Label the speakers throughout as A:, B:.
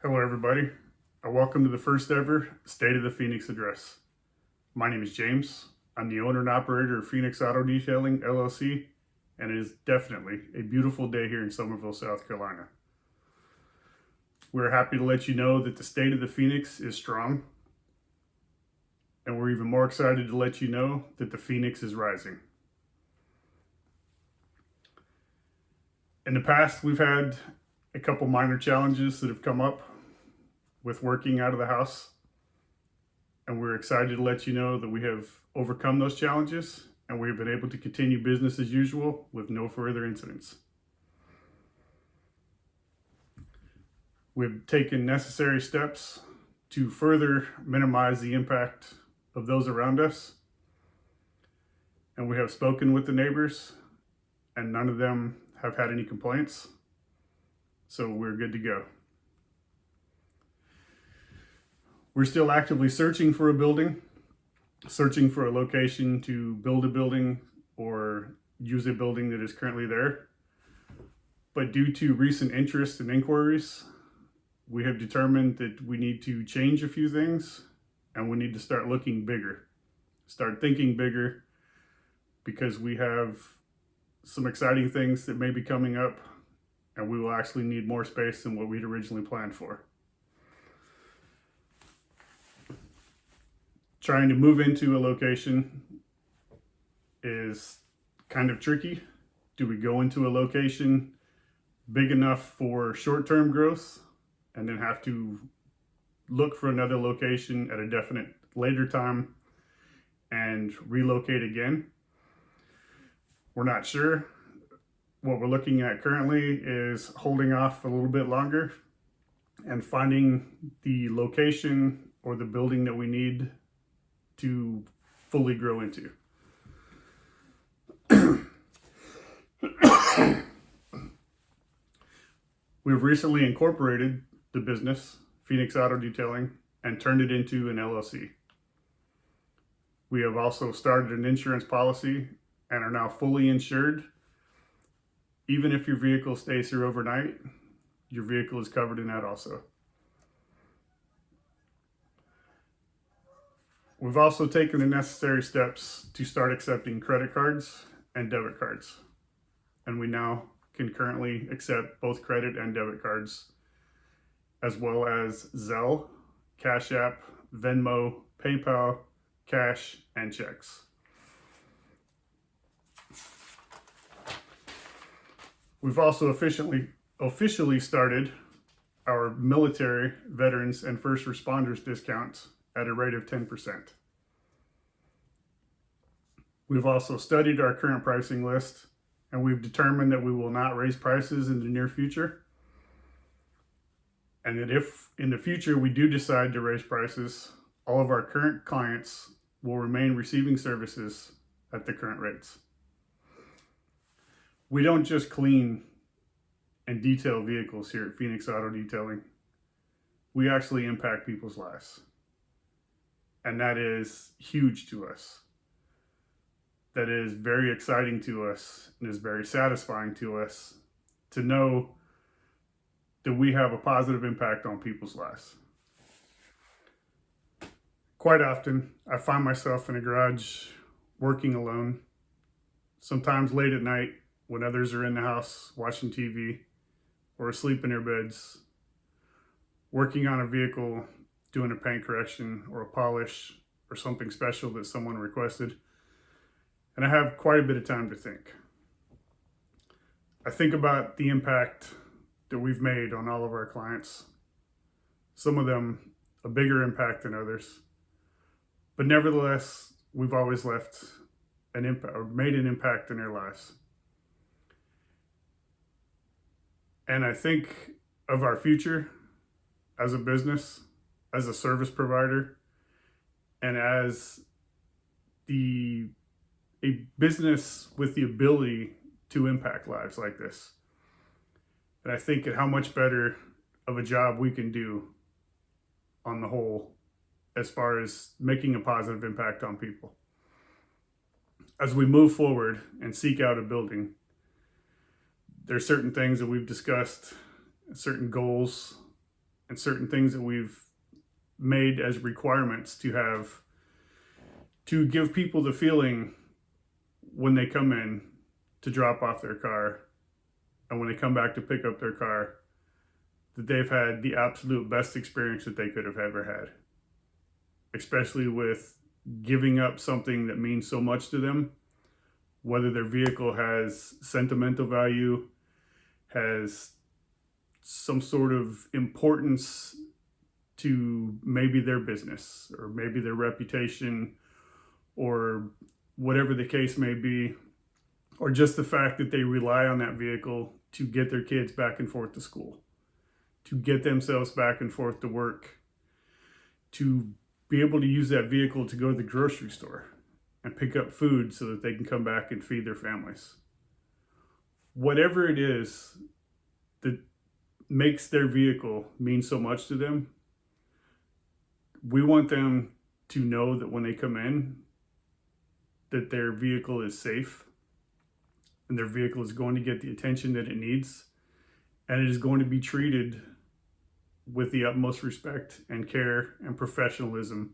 A: Hello, everybody. Welcome to the first ever State of the Phoenix address. My name is James. I'm the owner and operator of Phoenix Auto Detailing, LLC, and it is definitely a beautiful day here in Summerville, South Carolina. We're happy to let you know that the state of the Phoenix is strong, and we're even more excited to let you know that the Phoenix is rising. In the past, we've had a couple minor challenges that have come up with working out of the house, and we're excited to let you know that we have overcome those challenges and we've been able to continue business as usual with no further incidents. We've taken necessary steps to further minimize the impact of those around us, and we have spoken with the neighbors, and none of them have had any complaints, so we're good to go. We're still actively searching for a building, searching for a location to build a building or use a building that is currently there. But due to recent interest and inquiries, we have determined that we need to change a few things and we need to start looking bigger, start thinking bigger, because we have some exciting things that may be coming up and we will actually need more space than what we'd originally planned for. Trying to move into a location is kind of tricky. Do we go into a location big enough for short-term growth and then have to look for another location at a definite later time and relocate again? We're not sure. What we're looking at currently is holding off a little bit longer and finding the location or the building that we need to fully grow into. We've recently incorporated the business, Phoenix Auto Detailing, and turned it into an LLC. We have also started an insurance policy and are now fully insured. Even if your vehicle stays here overnight, your vehicle is covered in that also. We've also taken the necessary steps to start accepting credit cards and debit cards. And we now can currently accept both credit and debit cards, as well as Zelle, Cash App, Venmo, PayPal, cash, and checks. We've also officially started our military, veterans, and first responders discounts at a rate of 10%. We've also studied our current pricing list, and we've determined that we will not raise prices in the near future. And that if in the future we do decide to raise prices, all of our current clients will remain receiving services at the current rates. We don't just clean and detail vehicles here at Phoenix Auto Detailing. We actually impact people's lives. And that is huge to us. That is very exciting to us and is very satisfying to us to know that we have a positive impact on people's lives. Quite often, I find myself in a garage working alone, sometimes late at night when others are in the house watching TV or asleep in their beds, working on a vehicle, doing a paint correction or a polish or something special that someone requested. And I have quite a bit of time to think. I think about the impact that we've made on all of our clients. Some of them a bigger impact than others. But nevertheless, we've always left an impact or made an impact in their lives. And I think of our future as a business, as a service provider, and as a business with the ability to impact lives like this. And I think at how much better of a job we can do on the whole as far as making a positive impact on people. As we move forward and seek out a building, there are certain things that we've discussed, certain goals and certain things that we've made as requirements to give people the feeling when they come in to drop off their car and when they come back to pick up their car, that they've had the absolute best experience that they could have ever had, especially with giving up something that means so much to them, whether their vehicle has sentimental value, has some sort of importance to maybe their business or maybe their reputation or whatever the case may be, or just the fact that they rely on that vehicle to get their kids back and forth to school, to get themselves back and forth to work, to be able to use that vehicle to go to the grocery store and pick up food so that they can come back and feed their families. Whatever it is that makes their vehicle mean so much to them, we want them to know that when they come in, that their vehicle is safe and their vehicle is going to get the attention that it needs, and it is going to be treated with the utmost respect and care and professionalism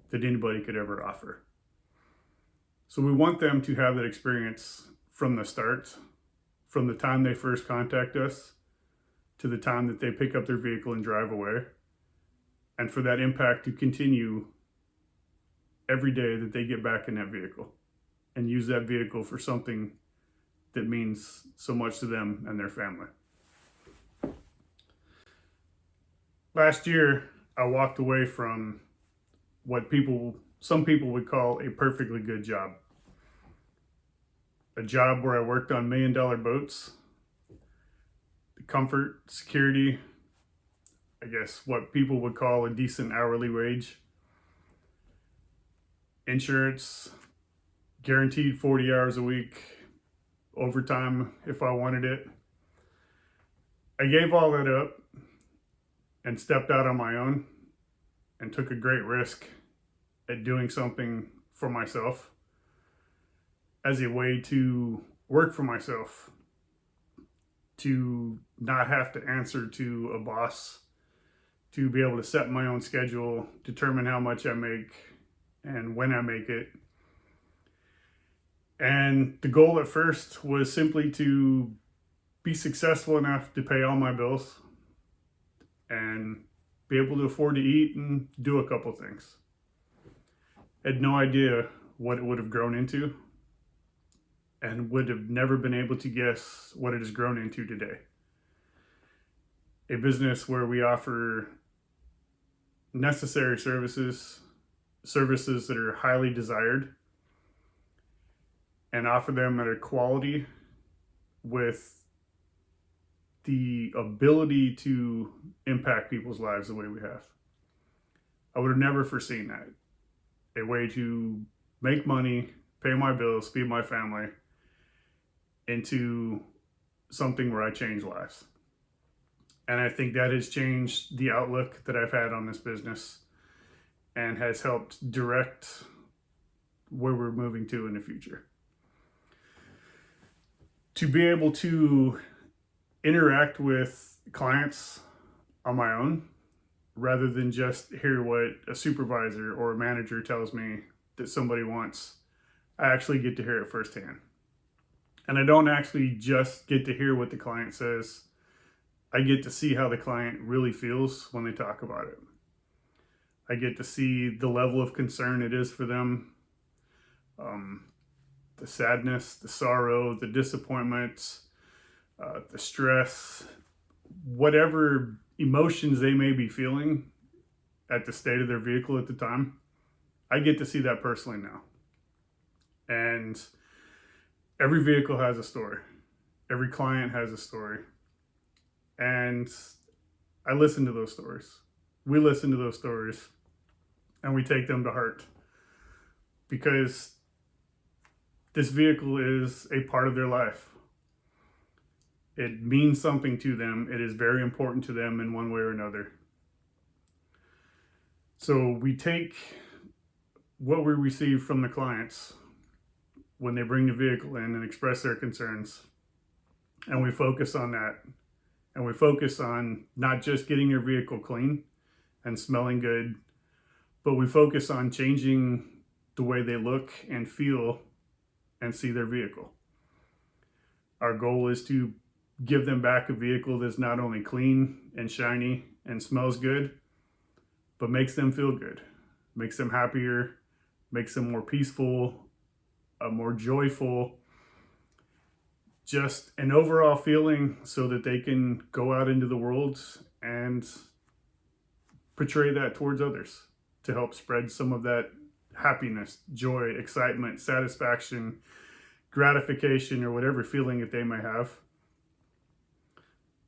A: that anybody could ever offer. So we want them to have that experience from the start, from the time they first contact us to the time that they pick up their vehicle and drive away, and for that impact to continue every day that they get back in that vehicle and use that vehicle for something that means so much to them and their family. Last year, I walked away from what some people would call a perfectly good job. A job where I worked on $1 million boats, the comfort, security, I guess what people would call a decent hourly wage, insurance, guaranteed 40 hours a week, overtime if I wanted it. I gave all that up and stepped out on my own and took a great risk at doing something for myself as a way to work for myself, to not have to answer to a boss, to be able to set my own schedule, determine how much I make and when I make it. And the goal at first was simply to be successful enough to pay all my bills and be able to afford to eat and do a couple things. I had no idea what it would have grown into and would have never been able to guess what it has grown into today. A business where we offer necessary services that are highly desired, and offer them at a quality with the ability to impact people's lives the way we have. I would have never foreseen that. A way to make money, pay my bills, feed my family, into something where I change lives. And I think that has changed the outlook that I've had on this business and has helped direct where we're moving to in the future. To be able to interact with clients on my own, rather than just hear what a supervisor or a manager tells me that somebody wants, I actually get to hear it firsthand. And I don't actually just get to hear what the client says. I get to see how the client really feels when they talk about it. I get to see the level of concern it is for them, the sadness, the sorrow, the disappointment, the stress, whatever emotions they may be feeling at the state of their vehicle at the time. I get to see that personally now. And every vehicle has a story. Every client has a story. And I listen to those stories. We listen to those stories and we take them to heart, because this vehicle is a part of their life. It means something to them. It is very important to them in one way or another. So we take what we receive from the clients when they bring the vehicle in and express their concerns, and we focus on that and we focus on not just getting your vehicle clean and smelling good, but we focus on changing the way they look and feel and see their vehicle. Our goal is to give them back a vehicle that's not only clean and shiny and smells good, but makes them feel good, makes them happier, makes them more peaceful, more joyful, just an overall feeling so that they can go out into the world and portray that towards others to help spread some of that happiness, joy, excitement, satisfaction, gratification, or whatever feeling that they may have.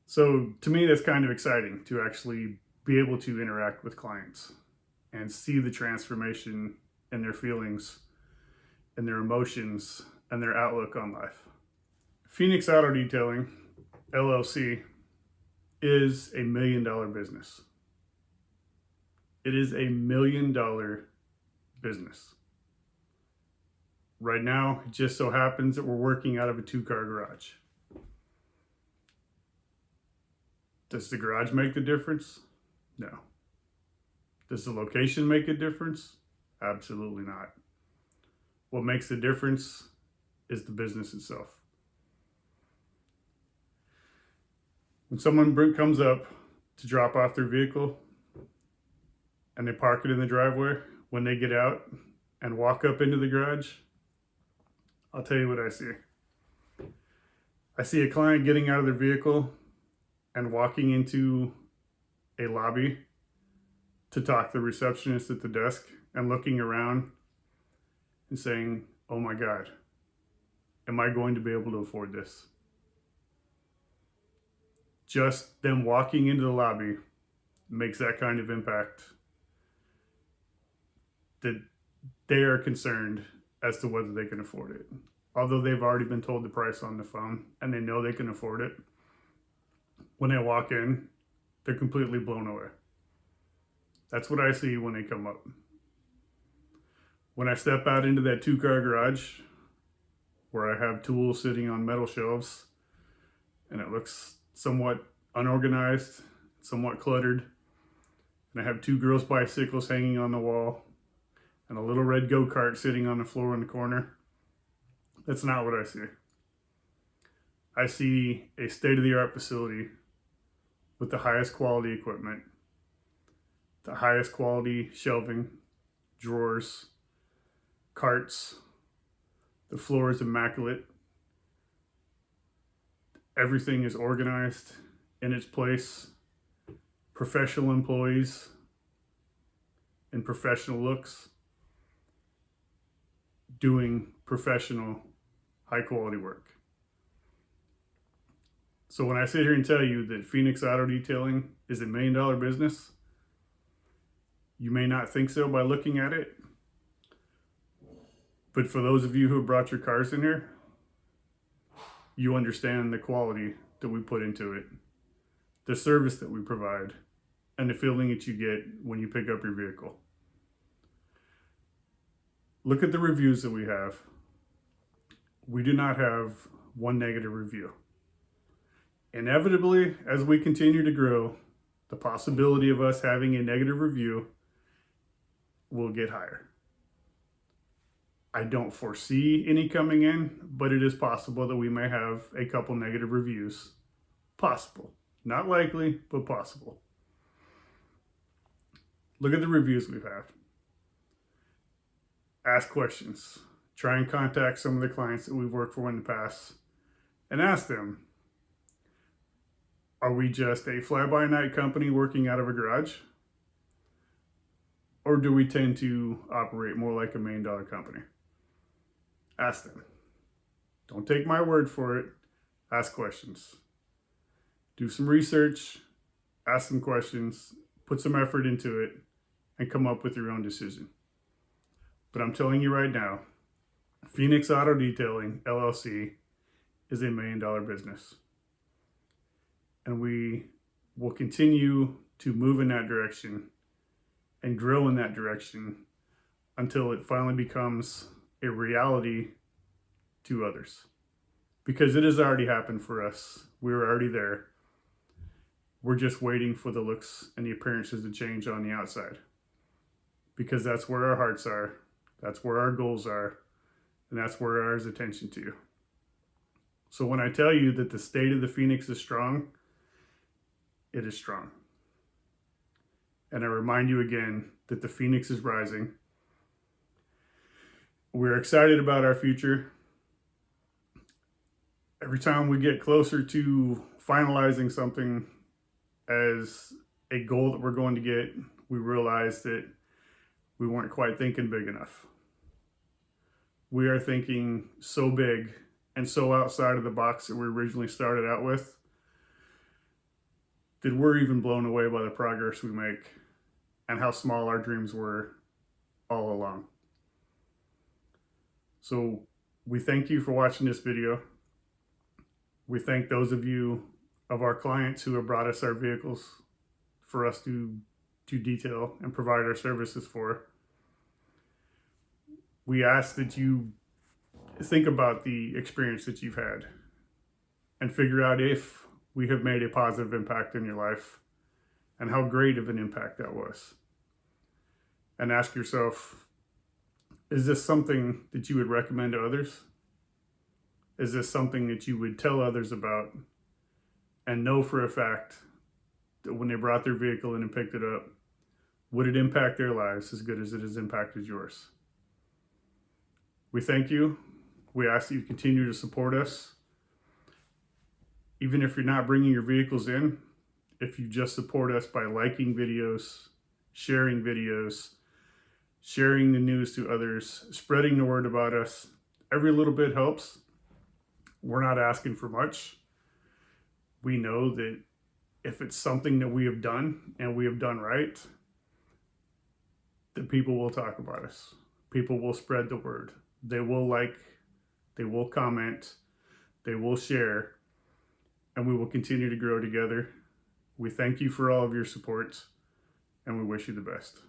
A: So to me, that's kind of exciting to actually be able to interact with clients and see the transformation in their feelings and their emotions and their outlook on life. Phoenix Auto Detailing, LLC, is $1 million business. It is $1 million business. Right now, it just so happens that we're working out of a 2-car garage. Does the garage make the difference? No. Does the location make a difference? Absolutely not. What makes the difference is the business itself. When someone comes up to drop off their vehicle and they park it in the driveway, when they get out and walk up into the garage, I'll tell you what I see. I see a client getting out of their vehicle and walking into a lobby to talk to the receptionist at the desk and looking around and saying, "Oh my God, am I going to be able to afford this?" Just them walking into the lobby makes that kind of impact that they are concerned as to whether they can afford it. Although they've already been told the price on the phone and they know they can afford it, when they walk in, they're completely blown away. That's what I see when they come up. When I step out into that 2-car garage where I have tools sitting on metal shelves and it looks somewhat unorganized, somewhat cluttered, and I have 2 girls' bicycles hanging on the wall and a little red go-kart sitting on the floor in the corner, that's not what I see. I see a state-of-the-art facility with the highest quality equipment, the highest quality shelving, drawers, carts. The floor is immaculate. Everything is organized in its place. Professional employees in professional looks doing professional, high quality work. So when I sit here and tell you that Phoenix Auto Detailing is $1 million business, you may not think so by looking at it. But for those of you who have brought your cars in here, you understand the quality that we put into it, the service that we provide, and the feeling that you get when you pick up your vehicle. Look at the reviews that we have. We do not have one negative review. Inevitably, as we continue to grow, the possibility of us having a negative review will get higher. I don't foresee any coming in, but it is possible that we may have a couple negative reviews. Possible. Not likely, but possible. Look at the reviews we've had. Ask questions. Try and contact some of the clients that we've worked for in the past and ask them, are we just a fly-by-night company working out of a garage? Or do we tend to operate more like $1 million company? Ask them. Don't take my word for it. Ask questions. Do some research, ask some questions, put some effort into it, and come up with your own decision. But I'm telling you right now, Phoenix Auto Detailing, LLC, is $1 million business. And we will continue to move in that direction and grow in that direction until it finally becomes a reality to others. Because it has already happened for us. We were already there. We're just waiting for the looks and the appearances to change on the outside, because that's where our hearts are, that's where our goals are, and that's where ours attention to. So when I tell you that the state of the Phoenix is strong, it is strong. And I remind you again that the Phoenix is rising. We're excited about our future. Every time we get closer to finalizing something as a goal that we're going to get, we realize that we weren't quite thinking big enough. We are thinking so big and so outside of the box that we originally started out with that we're even blown away by the progress we make and how small our dreams were all along. So we thank you for watching this video. We thank those of you of our clients who have brought us our vehicles for us to detail and provide our services for. We ask that you think about the experience that you've had and figure out if we have made a positive impact in your life and how great of an impact that was. And ask yourself, is this something that you would recommend to others? Is this something that you would tell others about and know for a fact that when they brought their vehicle in and picked it up, would it impact their lives as good as it has impacted yours? We thank you. We ask that you continue to support us. Even if you're not bringing your vehicles in, if you just support us by liking videos, sharing videos, sharing the news to others, spreading the word about us, every little bit helps. We're not asking for much. We know that if it's something that we have done and we have done right, that people will talk about us. People will spread the word. They will like, they will comment, they will share, and we will continue to grow together. We thank you for all of your support, and we wish you the best.